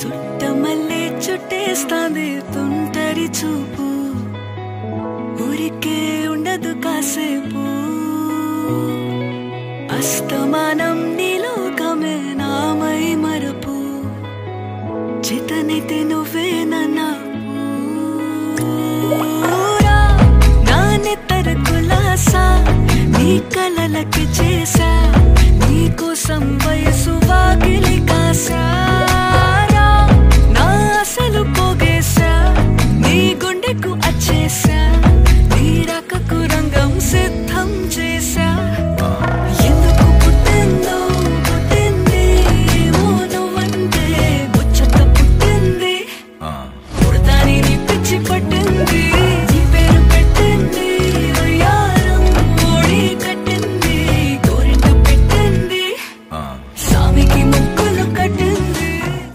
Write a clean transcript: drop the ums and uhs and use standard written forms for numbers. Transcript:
చుట్టమల్లే చుట్టేస్తాంది తుంటరి చూపు ఊరికే ఉండదు కాసేపు అస్తమానం నీలోకమే నామై మరపు చితనైతే నువ్వే నన్నా నానెత్తర కులాసా నీ కలలకి చేసా నీ కోసం